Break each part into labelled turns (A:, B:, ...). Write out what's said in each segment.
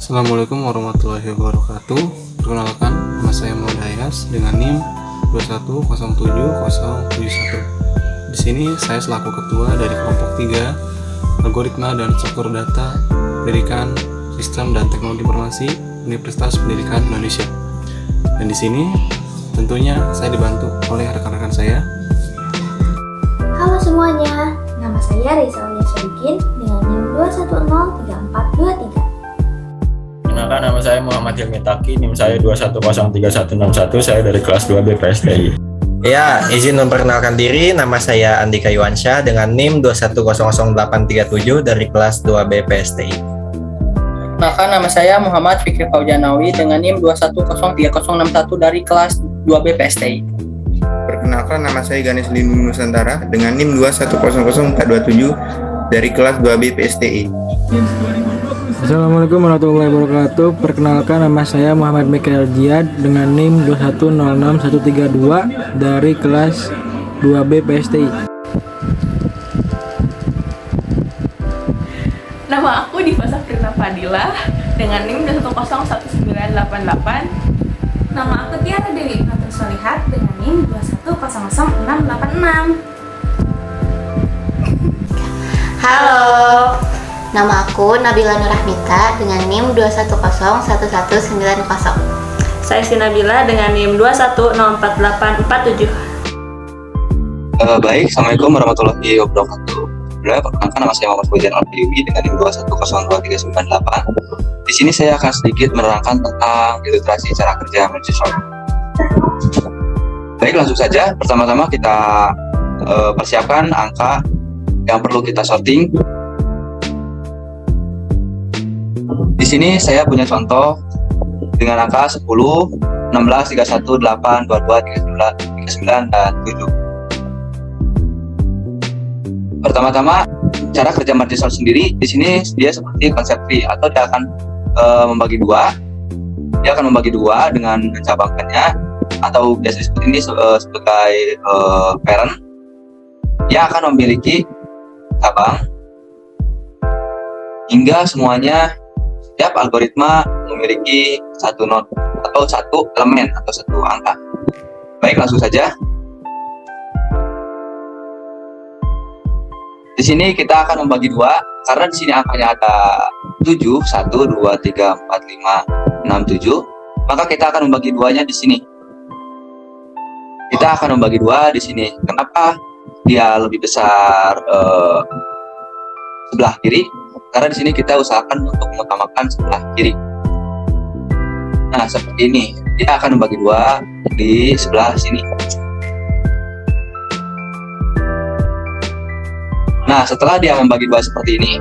A: Assalamualaikum warahmatullahi wabarakatuh. Perkenalkan, nama saya Muhammad Hayas dengan NIM 2107071. Di sini saya selaku ketua dari kelompok 3 Algoritma dan Struktur Data Pendidikan Sistem dan Teknologi Informasi Universitas Pendidikan Indonesia. Dan di sini tentunya saya dibantu oleh rekan-rekan saya.
B: Halo semuanya, nama saya Reza Sodikin dengan NIM 2103423.
C: Kenalkan, nama saya Muhammad Hilmi Taki, NIM saya 2103161, saya dari kelas 2 BPSTI.
D: Ya, izin memperkenalkan diri, nama saya Andika Yuwansyah dengan NIM 2100837 dari kelas 2 BPSTI.
E: Maka nama saya Muhammad Fikri Faujanawi dengan NIM 2103061 dari kelas 2 BPSTI.
F: Perkenalkan, nama saya Ganes Lindung Nusantara dengan NIM 2100427 dari kelas 2 BPSTI.
G: Assalamualaikum warahmatullahi wabarakatuh. Perkenalkan, nama saya Muhammad Mikael Jihad dengan NIM 2106132 dari kelas 2B PSTI.
H: Nama aku Diva Safrina Fadilah dengan NIM 2101988.
B: Nama aku Tiara Dewi Ibnatul Solihat dengan NIM 2100686.
I: Halo, nama aku Nabila Nurahmita dengan NIM 2101190.
H: Saya Sinabila dengan NIM 2104847.
J: Baik, Assalamualaikum warahmatullahi wabarakatuh. Perkenalkan, nama saya Muhammad Fauzan Alfiwi dengan NIM 2102398. Di sini saya akan sedikit menerangkan tentang ilustrasi cara kerja Multisoft. Baik, langsung saja. Pertama-tama kita persiapkan angka yang perlu kita sorting. Di sini saya punya contoh dengan angka 10, 16, 31, 8, 22, 39, dan 7. Pertama-tama, cara kerja multisoft sendiri di sini dia seperti konsep tree, atau dia akan membagi dua. Dia akan membagi dua dengan mencabangkannya, atau biasa disebut ini sebagai parent. Dia akan memiliki cabang hingga semuanya. Setiap algoritma memiliki satu node atau satu elemen atau satu angka. Baik, langsung saja. Di sini kita akan membagi dua, karena di sini angkanya ada 7, 1, 2, 3, 4, 5, 6, 7. Maka kita akan membagi duanya di sini. Kita akan membagi dua di sini. Kenapa dia lebih besar sebelah kiri? Karena di sini kita usahakan untuk mengutamakan sebelah kiri. Nah, seperti ini. Dia akan membagi dua di sebelah sini. Nah, setelah dia membagi dua seperti ini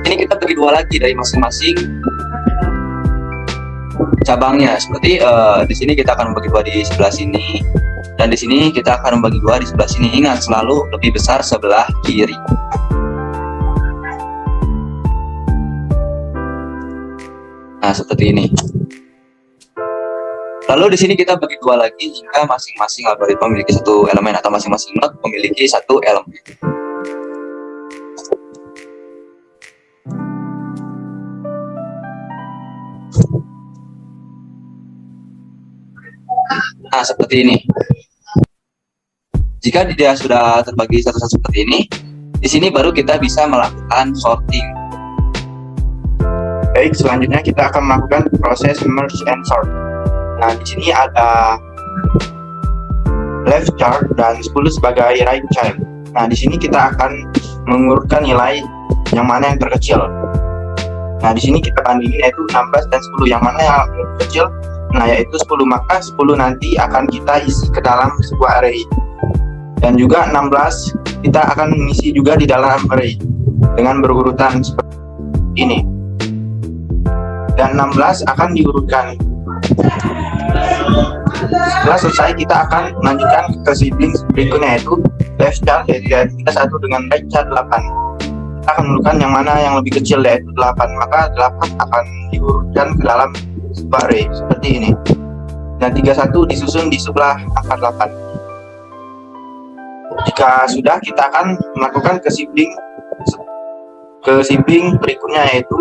J: kita bagi dua lagi dari masing-masing cabangnya. Seperti di sini kita akan membagi dua di sebelah sini, dan di sini kita akan membagi dua di sebelah sini. Ingat, selalu lebih besar sebelah kiri. Nah, seperti ini. Lalu di sini kita bagi dua lagi jika masing-masing algoritma memiliki satu elemen, atau masing-masing node memiliki satu elemen. Nah, seperti ini. Jika dia sudah terbagi satu-satu seperti ini, di sini baru kita bisa melakukan sorting.
F: Baik, selanjutnya kita akan melakukan proses merge and sort. Nah, di sini ada left child dan 10 sebagai right child. Nah, di sini kita akan mengurutkan nilai yang mana yang terkecil. Nah, di sini kita bandingin yaitu 16 dan 10, yang mana yang terkecil. Nah, yaitu 10, maka 10 nanti akan kita isi ke dalam sebuah array. Dan juga 16 kita akan mengisi juga di dalam array dengan berurutan seperti ini. Dan 16 akan diurutkan. Setelah selesai, kita akan melanjutkan ke sibling berikutnya, yaitu left child, yaitu kita satu dengan right child 8. Kita akan menentukan yang mana yang lebih kecil, yaitu 8. Maka 8 akan diurutkan ke dalam sebuah array seperti ini. Dan 31 disusun di sebelah angka 8. Jika sudah, kita akan melakukan ke sibling berikutnya, yaitu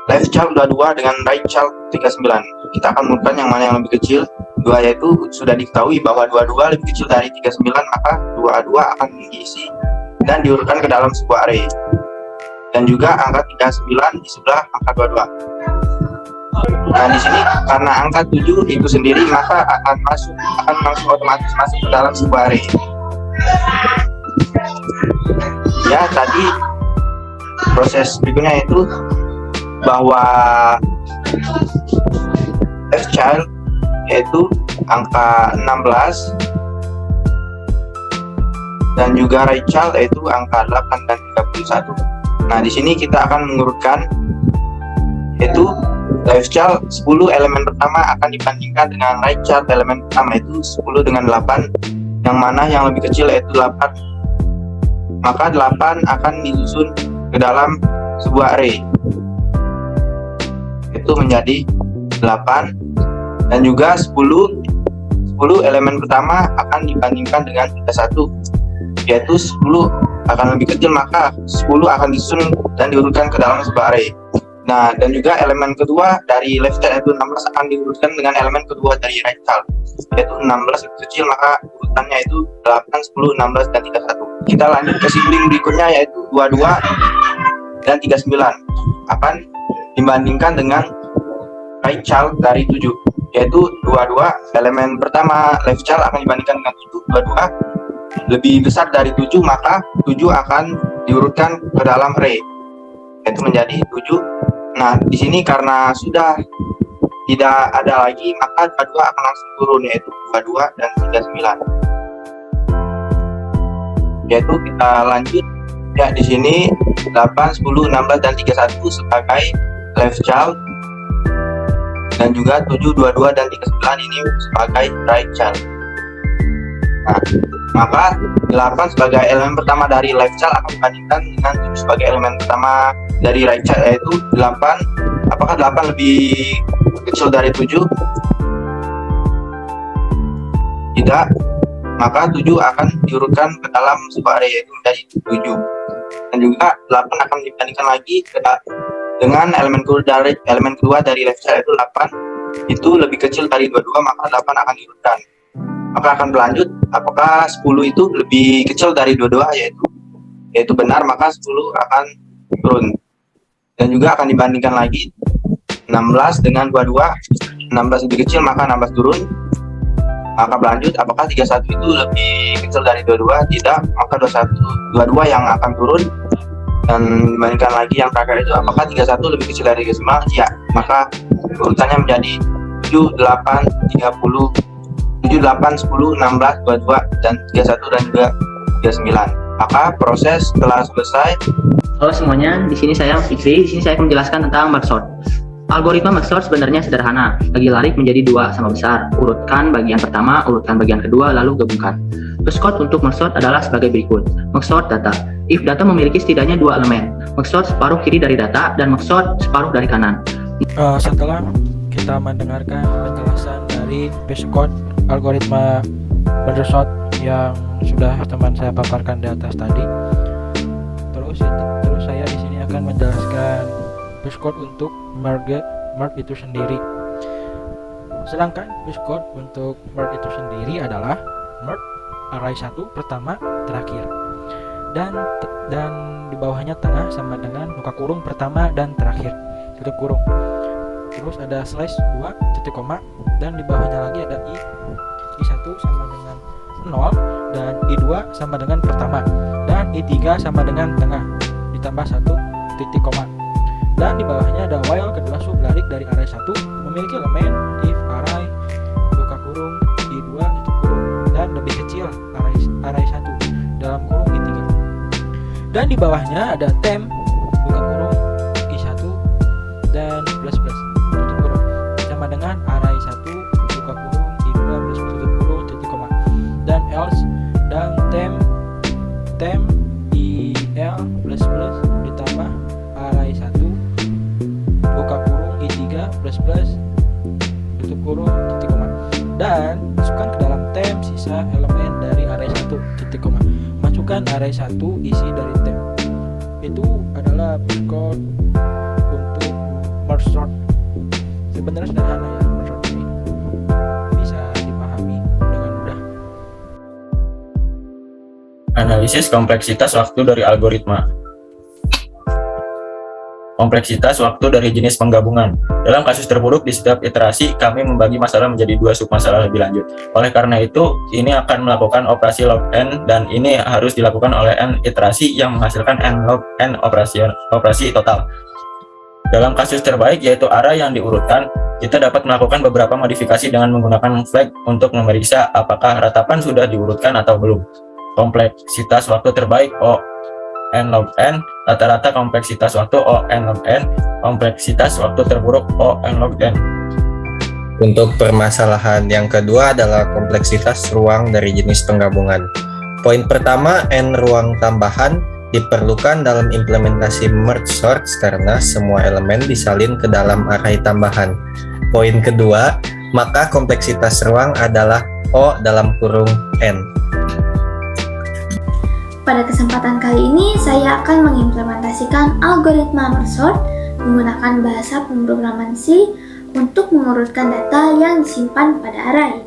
F: left child 22 dengan right child 39. Kita akan menurunkan yang mana yang lebih kecil. 2 yaitu sudah diketahui bahwa 22 lebih kecil dari 39, maka 22 akan diisi dan diurutkan ke dalam sebuah array. Dan juga angka 39 di sebelah angka 22. Nah, di sini karena angka 7 itu sendiri maka akan langsung otomatis masuk ke dalam sebuah array. Ya, tadi proses berikutnya itu bahwa left child yaitu angka 16 dan juga right child yaitu angka 8 dan 31. Nah, di sini kita akan mengurutkan yaitu left child 10 elemen pertama akan dibandingkan dengan right child elemen pertama yaitu 10 dengan 8, yang mana yang lebih kecil yaitu 8. Maka 8 akan disusun ke dalam sebuah array. Itu menjadi 8 dan juga 10 elemen pertama akan dibandingkan dengan 31 yaitu 10 akan lebih kecil, maka 10 akan disusun dan diurutkan ke dalam sebuah array. Nah, dan juga elemen kedua dari left child yaitu 16 akan diurutkan dengan elemen kedua dari right child yaitu 16 lebih kecil, maka urutannya itu 8, 10, 16 dan 31. Kita lanjut ke sibling berikutnya yaitu 22 dan 39 akan dibandingkan dengan right child dari 7 yaitu 22 elemen pertama left child akan dibandingkan dengan 7. 22 lebih besar dari 7, maka 7 akan diurutkan ke dalam array yaitu menjadi 7. Nah, di sini karena sudah tidak ada lagi, maka 22 akan langsung turun yaitu 22 dan 39. Yaitu kita lanjut ya, di sini 8, 10, 16 dan 31 sebagai left child dan juga 7, 22 dan 39 ini sebagai right child. Nah, maka 8 sebagai elemen pertama dari left child akan dibandingkan dengan 7 sebagai elemen pertama dari right child yaitu 8. Apakah 8 lebih kecil dari 7? Tidak. Maka 7 akan diurutkan ke dalam sebuah array yaitu menjadi 7. Dan juga 8 akan dibandingkan lagi dengan elemen kedua dari left child yaitu 8 itu lebih kecil dari 22, maka 8 akan diurutkan. Maka akan berlanjut apakah 10 itu lebih kecil dari 22 yaitu benar, maka 10 akan turun. Dan juga akan dibandingkan lagi 16 dengan 22. 16 lebih kecil maka 16 turun. Maka berlanjut apakah 31 itu lebih kecil dari 22? Tidak, maka 22 yang akan turun. Dan dibandingkan lagi yang terakhir itu apakah 31 lebih kecil dari 39? Ya, maka urutannya menjadi 7, 8, 30, 7, 8, 10, 16, 22, dan 31 dan juga 39. Maka proses telah selesai.
E: Halo semuanya, di sini saya Fikri. Di sini saya akan menjelaskan tentang merge sort. Algoritma merge sort sebenarnya sederhana. Bagi larik menjadi 2 sama besar. Urutkan bagian pertama, urutkan bagian kedua, lalu gabungkan. Terus code untuk merge sort adalah sebagai berikut. Merge sort data. If data memiliki setidaknya 2 elemen, merge sort separuh kiri dari data dan merge sort separuh dari kanan.
G: Setelah kita mendengarkan penjelasan dari basic code algoritma merge sort yang sudah teman saya paparkan di atas tadi, terus saya di sini akan menjelaskan basic code untuk merge itu sendiri. Sedangkan basic code untuk merge itu sendiri adalah merge array 1 pertama terakhir, dan di bawahnya tengah sama dengan buka kurung pertama dan terakhir tutup kurung. Terus ada slash 2 titik koma, dan di bawahnya lagi ada i1 sama dengan 0 dan i2 sama dengan pertama, dan i3 sama dengan tengah ditambah 1 titik koma. Dan di bawahnya ada while kedua sublarik dari array 1 memiliki elemen if array buka kurung i2 tutup kurung dan lebih kecil array 1 dalam kurung i3. Dan di bawahnya ada temp buka kurung i1 dan plus tutup kurung sama dengan array 1 buka kurung i2 plus tutup kurung titik koma, dan else dan temp il plus ditambah array 1 buka kurung i3 plus tutup kurung titik koma, dan masukkan ke dalam temp sisa elemen dari array 1 titik koma. Masukkan array 1 isi dari temp. Itu adalah code untuk merge sort. Sebenarnya sederhana ya, merge sort ini bisa dipahami dengan mudah.
C: Analisis kompleksitas waktu dari algoritma. Kompleksitas waktu dari jenis penggabungan. Dalam kasus terburuk di setiap iterasi, kami membagi masalah menjadi 2 submasalah lebih lanjut. Oleh karena itu, ini akan melakukan operasi log n, dan ini harus dilakukan oleh n iterasi yang menghasilkan n log n operasi total. Dalam kasus terbaik, yaitu array yang diurutkan, kita dapat melakukan beberapa modifikasi dengan menggunakan flag untuk memeriksa apakah ratapan sudah diurutkan atau belum. Kompleksitas waktu terbaik O n log n, rata-rata kompleksitas waktu O n log n, kompleksitas waktu terburuk O n log n.
D: Untuk permasalahan yang kedua adalah kompleksitas ruang dari jenis penggabungan. Poin pertama, n ruang tambahan diperlukan dalam implementasi merge sorts karena semua elemen disalin ke dalam array tambahan. Poin kedua, maka kompleksitas ruang adalah O dalam kurung n.
I: Pada kesempatan kali ini, saya akan mengimplementasikan algoritma merge sort menggunakan bahasa pemrograman C untuk mengurutkan data yang disimpan pada array.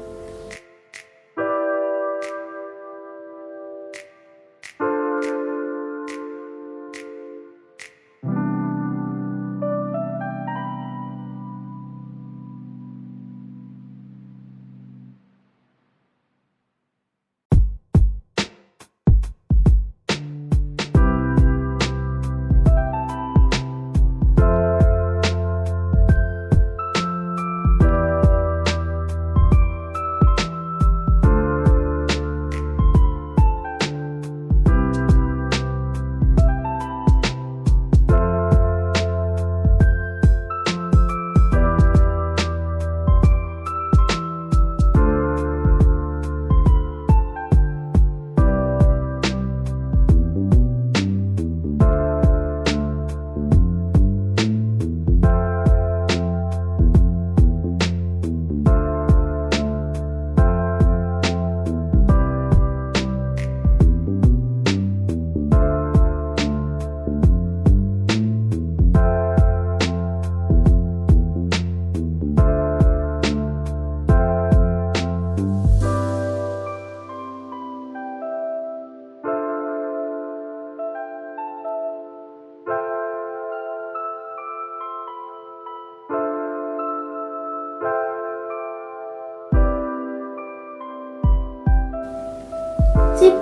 I: Sip.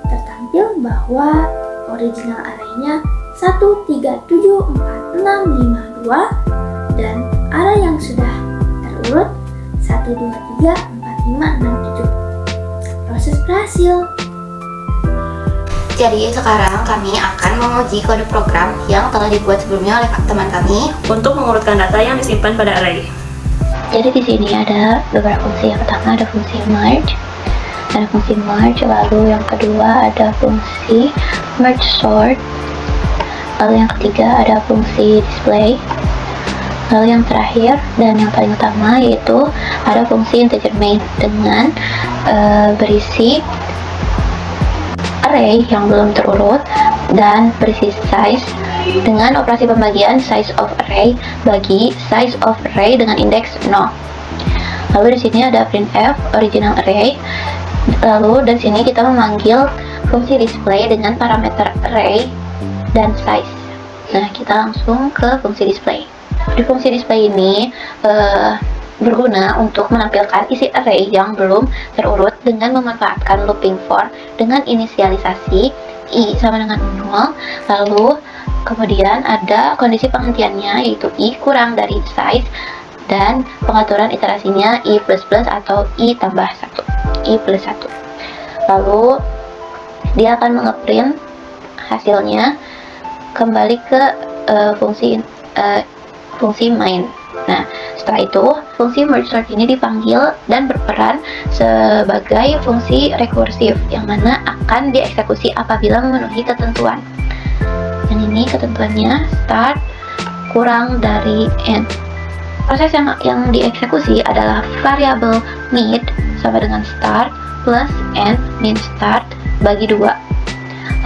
I: Tertampil bahwa original array-nya 1374652 dan array yang sudah terurut 1234567. Proses berhasil. Jadi sekarang kami akan menguji kode program yang telah dibuat sebelumnya oleh teman kami
H: untuk mengurutkan data yang disimpan pada array.
K: Jadi di sini ada beberapa fungsi. Yang pertama ada fungsi merge, lalu yang kedua ada fungsi merge sort, lalu yang ketiga ada fungsi display, lalu yang terakhir dan yang paling utama yaitu ada fungsi integer main dengan berisi array yang belum terurut dan berisi size dengan operasi pembagian size of array bagi size of array dengan indeks 0. Lalu di sini ada printf original array. Lalu dari sini kita memanggil fungsi display dengan parameter array dan size. Nah, kita langsung ke fungsi display. Di fungsi display ini berguna untuk menampilkan isi array yang belum terurut dengan memanfaatkan looping for dengan inisialisasi i sama dengan 0. Lalu kemudian ada kondisi penghentiannya yaitu i kurang dari size dan pengaturan iterasinya i++ atau i tambah 1, i+1. Lalu dia akan mengeprint hasilnya kembali ke fungsi main. Nah, setelah itu fungsi merge sort ini dipanggil dan berperan sebagai fungsi rekursif yang mana akan dieksekusi apabila memenuhi ketentuan. Dan ini ketentuannya start kurang dari n. Proses yang dieksekusi adalah variabel mid sama dengan start plus n min start bagi 2.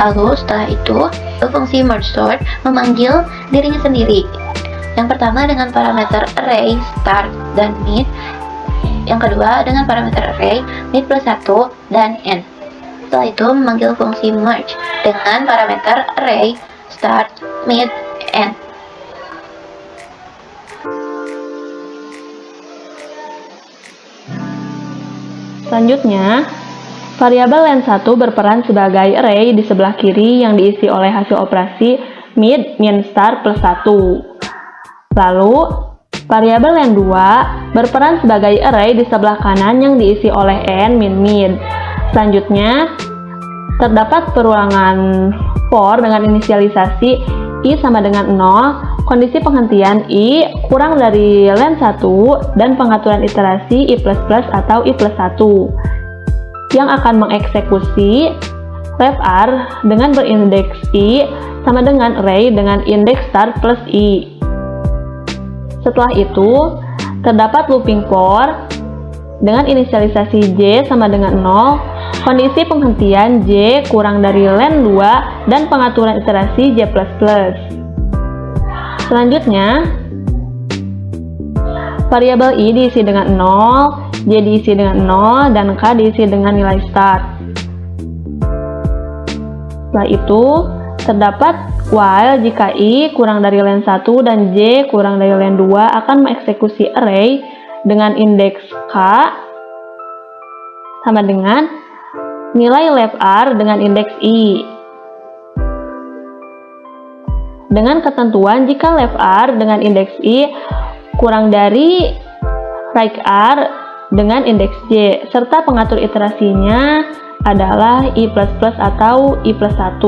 K: Lalu setelah itu fungsi merge sort memanggil dirinya sendiri Yang pertama dengan parameter array start dan mid. Yang kedua dengan parameter array mid plus 1 dan end. Setelah itu memanggil fungsi merge dengan parameter array start, mid, end.
L: Selanjutnya, variabel len1 berperan sebagai array di sebelah kiri yang diisi oleh hasil operasi mid, min, start plus 1. Lalu, variabel len2 berperan sebagai array di sebelah kanan yang diisi oleh n, min, mid. Selanjutnya, terdapat perulangan for dengan inisialisasi i sama dengan 0, kondisi penghentian i kurang dari len1, dan pengaturan iterasi i++ atau i+1 yang akan mengeksekusi left_r dengan berindeks i sama dengan array dengan indeks start plus i. Setelah itu, terdapat looping for dengan inisialisasi j sama dengan 0, kondisi penghentian j kurang dari len2, dan pengaturan iterasi j++. Selanjutnya, variabel i diisi dengan 0, j diisi dengan 0, dan k diisi dengan nilai start. Setelah itu, terdapat while jika i kurang dari len1 dan j kurang dari len2 akan mengeksekusi array dengan indeks k sama dengan nilai left_r dengan indeks i. Dengan ketentuan jika left_r dengan indeks i kurang dari right_r dengan indeks j, serta pengatur iterasinya adalah i++ atau i+1.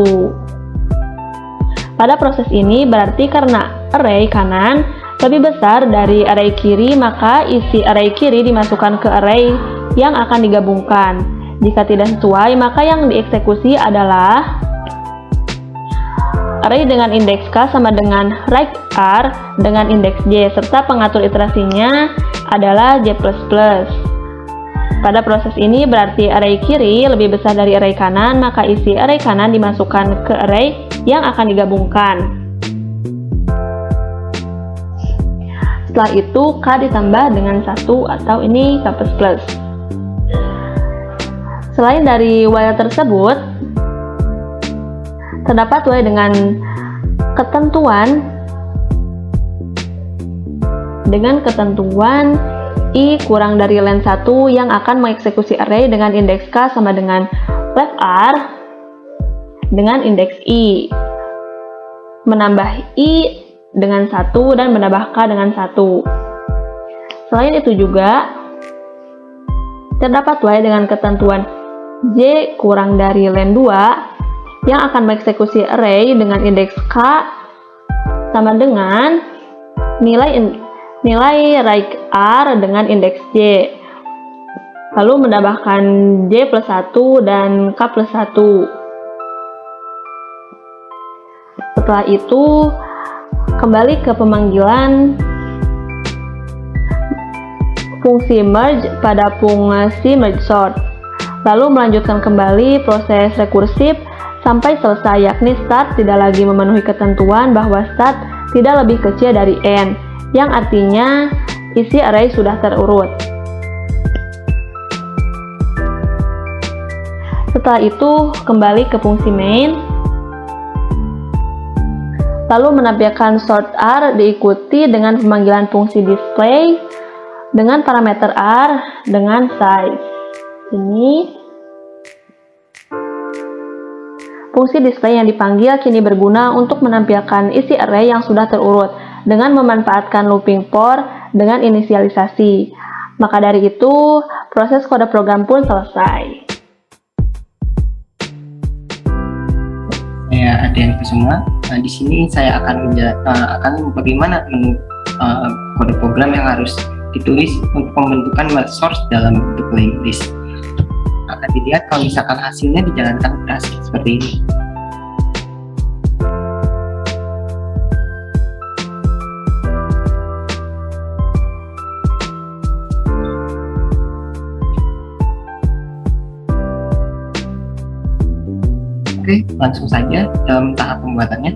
L: Pada proses ini berarti karena array kanan lebih besar dari array kiri, maka isi array kiri dimasukkan ke array yang akan digabungkan. Jika tidak sesuai, maka yang dieksekusi adalah array dengan indeks k sama dengan right_r dengan indeks j, serta pengatur iterasinya adalah j++. Pada proses ini berarti array kiri lebih besar dari array kanan, maka isi array kanan dimasukkan ke array yang akan digabungkan. Setelah itu k ditambah dengan 1 atau ini k++. Selain dari while tersebut, terdapat while dengan ketentuan i kurang dari len1 yang akan mengeksekusi array dengan indeks k sama dengan left_r dengan indeks i, menambah i dengan 1 dan menambah k dengan 1. Selain itu juga terdapat while dengan ketentuan j kurang dari len2 yang akan mengeksekusi array dengan indeks k sama dengan nilai right_r dengan indeks j, lalu menambahkan j+1 dan k+1. Setelah itu, kembali ke pemanggilan fungsi merge pada fungsi merge sort, lalu melanjutkan kembali proses rekursif sampai selesai, yakni start tidak lagi memenuhi ketentuan bahwa start tidak lebih kecil dari n, yang artinya isi array sudah terurut. Setelah itu, kembali ke fungsi main, lalu menampilkan sort_r diikuti dengan pemanggilan fungsi display dengan parameter r dengan size. Ini fungsi display yang dipanggil kini berguna untuk menampilkan isi array yang sudah terurut dengan memanfaatkan looping for dengan inisialisasi. Maka dari itu, proses kode program pun selesai.
E: Saya Adrian Kusuma. Di sini saya akan bagaimana menu kode program yang harus ditulis untuk pembentukan merge source dalam bentuk linked list. Akan dilihat kalau misalkan hasilnya dijalankan berhasil seperti ini. Oke, langsung saja dalam tahap pembuatannya.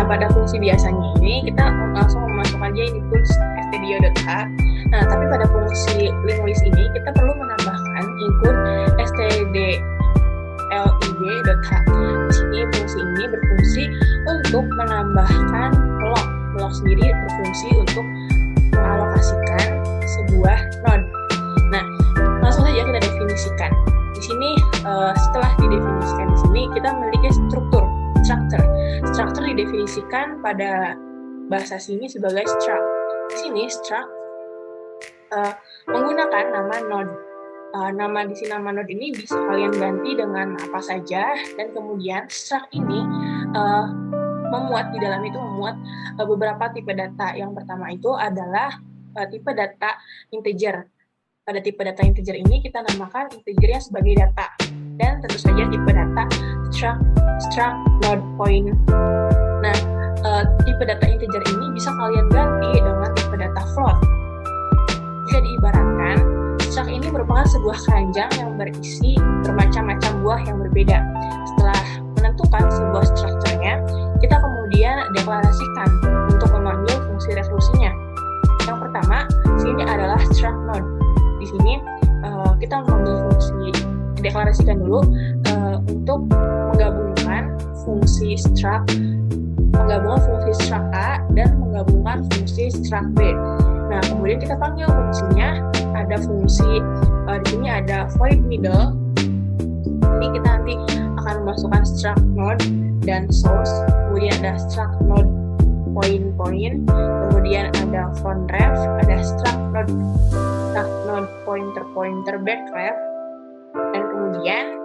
H: pada fungsi biasanya ini kita langsung memasukkan aja ini tools stdio.h. Nah, tapi pada fungsi linguist ini kita perlu menambahkan include stdlib.h. Di sini fungsi ini berfungsi untuk menambahkan blok sendiri berfungsi untuk mengalokasikan sebuah node. Nah, langsung saja kita definisikan. Di sini setelah didefinisikan di sini kita memiliki structure. Structure didefinisikan pada bahasa sini sebagai struct. Di sini struct menggunakan nama node. Nama node ini bisa kalian ganti dengan apa saja, dan kemudian struct ini di dalam itu memuat beberapa tipe data. Yang pertama itu adalah tipe data integer. Pada tipe data integer ini kita namakan integernya sebagai data, dan tentu saja tipe data struct node point. Nah, tipe data integer ini bisa kalian ganti dengan tipe data float. Jika diibaratkan, struct ini merupakan sebuah keranjang yang berisi bermacam-macam buah yang berbeda. Setelah menentukan sebuah strukturnya, kita kemudian deklarasikan untuk memanggil fungsi resolusinya. Yang pertama, sini adalah struct node. Di sini kita memanggil fungsi, deklarasikan dulu untuk menggabungkan fungsi struct A dan menggabungkan fungsi struct B. Nah, kemudian kita panggil fungsinya, ada fungsi di sini ada void middle. Ini kita nanti akan memasukkan struct node dan source, kemudian ada struct node point, kemudian ada front ref, ada struct node pointer back ref, dan kemudian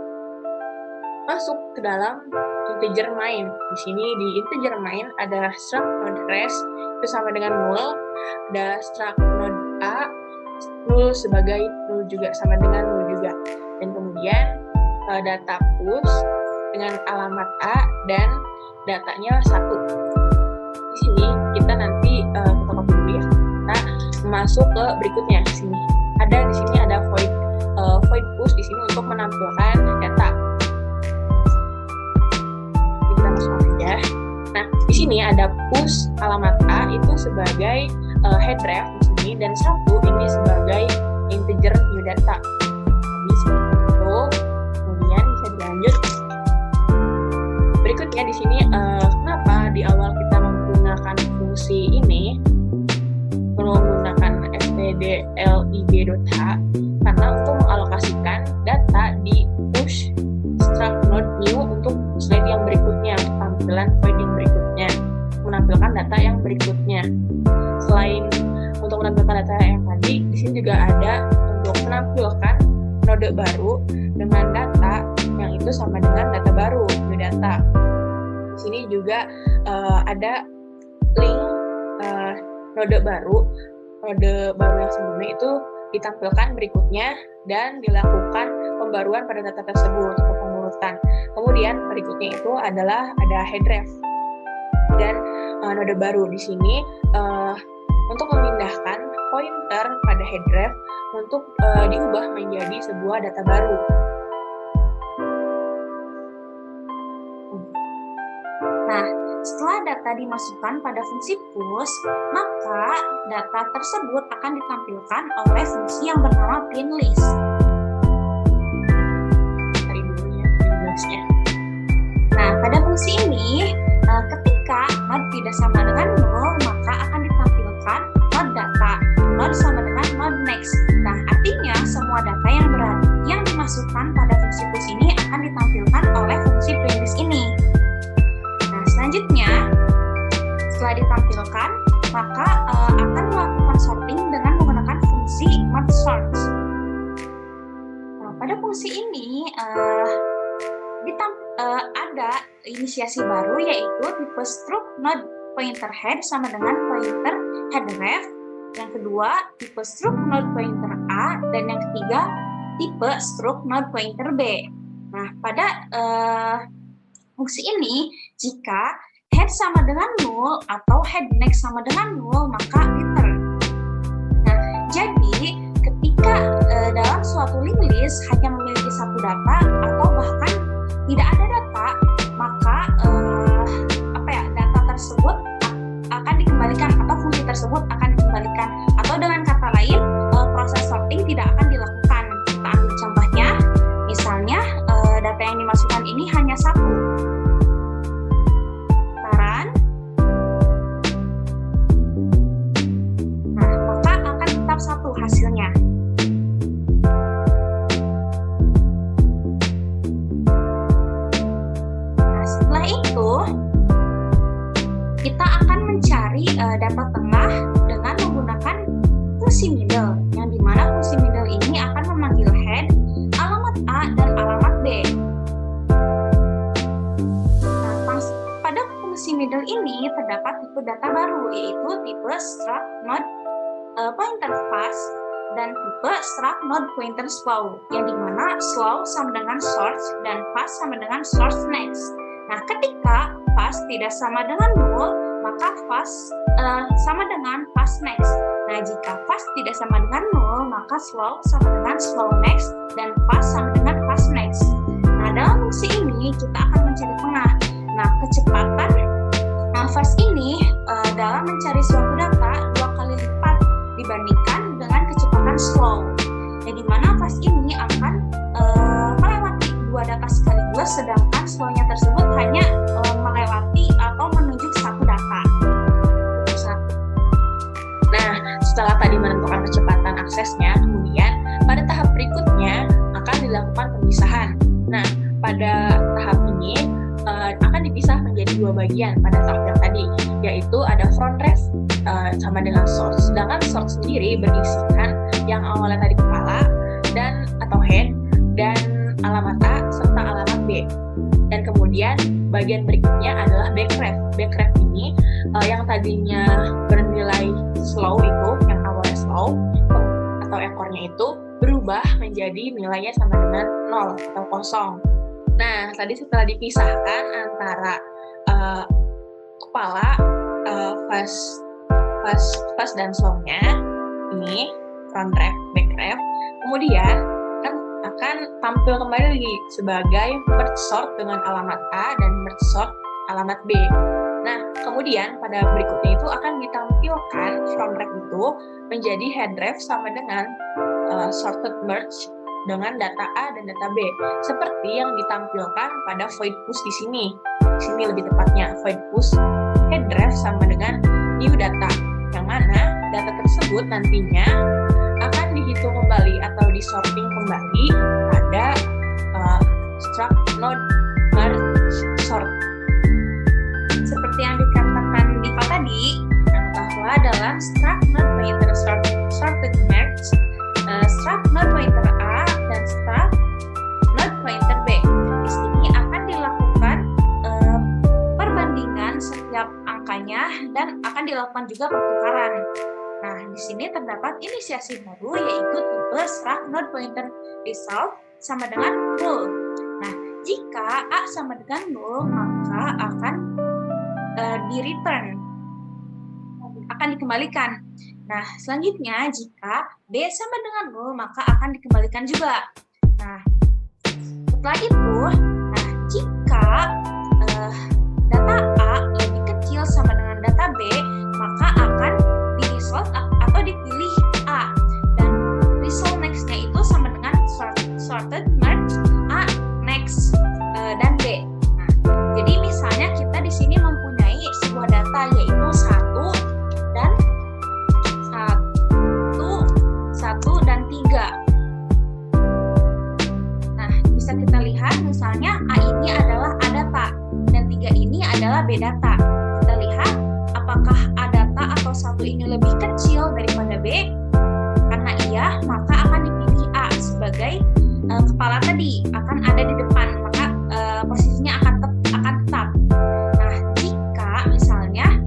H: masuk ke dalam integer main. Di sini di integer main ada struct node res itu sama dengan null, ada struct node a null sebagai null juga sama dengan null juga, dan kemudian data push dengan alamat a dan datanya 1. Di sini kita nanti fotokopi dulu ya. Kita masuk ke berikutnya. Di sini ada void push di sini untuk menampilkan data. Kita masuk aja. Nah, di sini ada push alamat a itu sebagai headref di sini, dan 1 ini sebagai integer new data. Jadi seperti itu. Kemudian bisa dilanjut. Berikutnya di sini kenapa di awal kita menggunakan fungsi ini, menggunakan stdlib.h, karena untuk mengalokasikan data di push struct node new untuk slide yang berikutnya, tampilan void yang berikutnya, menampilkan data yang berikutnya. Selain untuk menampilkan data yang tadi, di sini juga ada untuk menampilkan node baru dengan data yang itu sama dengan data baru, new data. Di sini juga ada link node baru yang sebelumnya itu ditampilkan berikutnya dan dilakukan pembaruan pada data tersebut untuk pengurutan. Kemudian berikutnya itu adalah ada headref dan node baru. Di sini untuk memindahkan pointer pada headref untuk diubah menjadi sebuah data baru.
M: Nah, setelah data dimasukkan pada fungsi push, maka data tersebut akan ditampilkan oleh fungsi yang bernama print list. Nah, pada fungsi ini, ketika node tidak sama dengan null, maka akan ditampilkan node data, node sama dengan node next. Nah, artinya semua data yang dimasukkan pada fungsi push ini akan ditampilkan oleh fungsi print list ini. Selanjutnya, setelah ditampilkan, maka akan melakukan sorting dengan menggunakan fungsi merge sort. Nah, pada fungsi ini ada inisiasi baru, yaitu tipe struct node pointer head sama dengan pointer headref. Yang kedua, tipe struct node pointer A, dan yang ketiga, tipe struct node pointer B. Nah, pada fungsi ini, jika head sama dengan null atau head next sama dengan null, maka return. Nah, jadi ketika dalam suatu link list hanya memiliki satu data atau bahkan tidak ada data, maka data tersebut data tengah dengan menggunakan fungsi middle, yang dimana fungsi middle ini akan memanggil head, alamat A, dan alamat B. Nah, pada fungsi middle ini terdapat tipe data baru, yaitu tipe struct node pointer fast dan tipe struct node pointer slow, yang dimana slow sama dengan source dan fast sama dengan source next. Nah, ketika fast tidak sama dengan null, maka fast sama dengan fast next. Nah, jika fast tidak sama dengan null, maka slow sama dengan slow next dan fast sama dengan fast next. Nah, dalam fungsi ini kita akan mencari tengah. Nah, kecepatan fast ini dalam mencari suatu data 2 kali lipat dibandingkan dengan kecepatan slow. Yang dimana fast ini akan melewati 2 data sekaligus, sedangkan slownya tersebut hanya melewati atau menunjuk 1 data.
H: Nah, setelah tadi menentukan kecepatan aksesnya, kemudian pada tahap berikutnya akan dilakukan pemisahan. Nah, pada tahap ini akan dipisah menjadi 2 bagian pada tahap yang tadi, yaitu ada front ref sama dengan source. Sedangkan source sendiri berisikan yang awalnya tadi kepala dan atau head dan alamat A serta alamat B. Dan kemudian bagian berikutnya adalah backref. Backref ini yang tadinya bernilai slow itu, yang awalnya slow atau ekornya itu berubah menjadi nilainya sama dengan 0 atau kosong. Nah, tadi setelah dipisahkan antara kepala, fast dan slownya, ini front ref, back ref, kemudian akan tampil kembali lagi sebagai merge sort dengan alamat A dan merge sort alamat B. Nah, kemudian pada berikutnya itu akan ditampilkan front ref itu menjadi head ref sama dengan sorted merge dengan data A dan data B, seperti yang ditampilkan pada void push di sini. Di sini lebih tepatnya void push head ref sama dengan new data, yang mana data tersebut nantinya akan dihitung kembali atau disorting kembali pada struct node merge sort. Seperti yang dikatakan Diva tadi, bahwa dalam struct node pointer sorted merge, struct node pointer A dan struct node pointer B, di sini akan dilakukan perbandingan setiap angkanya dan akan dilakukan juga pertukaran. Nah, di sini terdapat inisiasi baru, yaitu tipe struct node pointer result sama dengan null. Nah, jika A sama dengan null, maka akan di-return, akan dikembalikan. Nah, selanjutnya jika B sama dengan null, maka akan dikembalikan juga. Nah, setelah itu, jika data A lebih kecil sama dengan data B, maka akan di-result atau dipilih A. Dan result next-nya itu sama dengan sorted merge A next dan B. Nah, jadi misalnya kita di sini mempunyai sebuah data, yaitu 1 dan 3. Nah, bisa kita lihat misalnya A ini adalah A data dan 3 ini adalah B data. Kita lihat apakah A data atau 1 ini lebih kecil daripada B. Karena iya, maka akan dipilih A sebagai kepala tadi, akan ada di depan, maka posisinya akan tetap. Nah, jika misalnya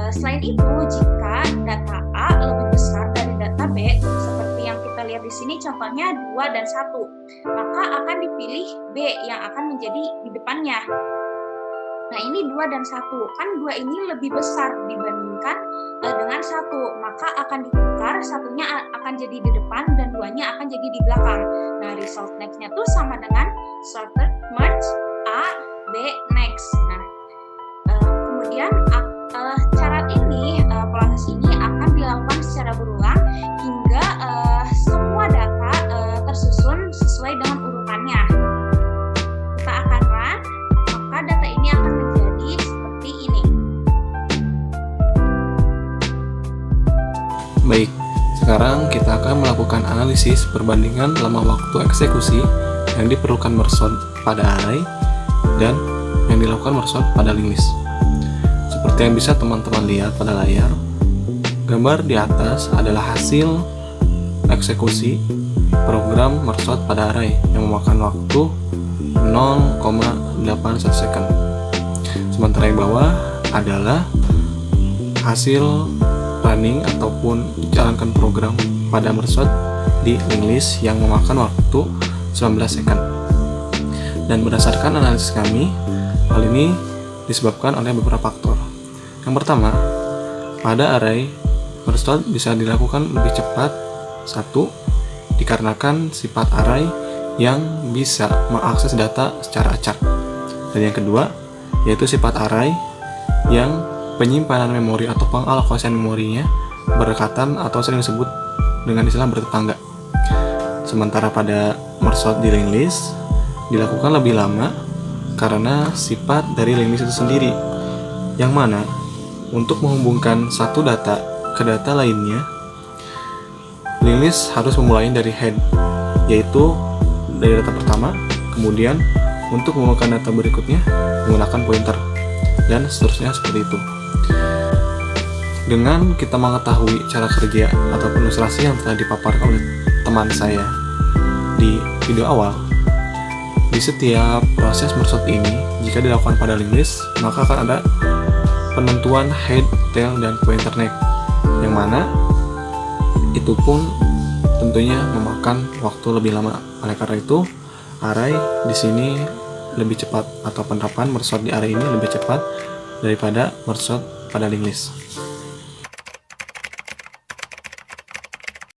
H: selain itu, jika data A lebih besar dari data B, seperti yang kita lihat di sini contohnya 2 dan 1, maka akan dipilih B yang akan menjadi di depannya. Nah, ini 2 dan 1, kan 2 ini lebih besar dibandingkan dengan 1, maka akan ditukar, 1-nya akan jadi di depan dan 2-nya akan jadi di belakang. Nah, result next-nya tuh sama dengan sorted merge A, B, next. Nah, kemudian cara ini, proses ini akan dilakukan secara berulang hingga semua data tersusun sesuai dengan urutannya. Kita akan run, maka data ini akan menjadi seperti ini.
A: Baik, sekarang kita akan melakukan analisis perbandingan lama waktu eksekusi yang diperlukan merge sort pada array dan yang dilakukan merge sort pada linked list. Seperti yang bisa teman-teman lihat pada layar, Gambar di atas adalah hasil eksekusi program merge pada array yang memakan waktu 0,81 second. Sementara yang bawah adalah hasil running ataupun jalankan program pada merge di linked list yang memakan waktu 19 second. Dan berdasarkan analisis kami, hal ini disebabkan oleh beberapa faktor. Yang pertama, pada array merge bisa dilakukan lebih cepat. Satu, dikarenakan sifat array yang bisa mengakses data secara acak. Dan yang kedua, yaitu sifat array yang penyimpanan memori atau pengalokasian memorinya berdekatan atau sering disebut dengan istilah bertetangga. Sementara pada merge di linked list dilakukan lebih lama karena sifat dari linked list itu sendiri, yang mana untuk menghubungkan satu data ke data lainnya, linked list harus memulai dari head, yaitu dari data pertama, kemudian untuk menggunakan data berikutnya menggunakan pointer, dan seterusnya seperti itu. Dengan kita mengetahui cara kerja ataupun ilustrasi yang telah dipaparkan oleh teman saya di video awal, di setiap proses merge ini, jika dilakukan pada linked list, maka akan ada penentuan head, tail, dan pointer next, yang mana itu pun tentunya memakan waktu lebih lama. Oleh karena itu, array di sini lebih cepat, atau penerapan merge di array ini lebih cepat daripada merge pada linked list.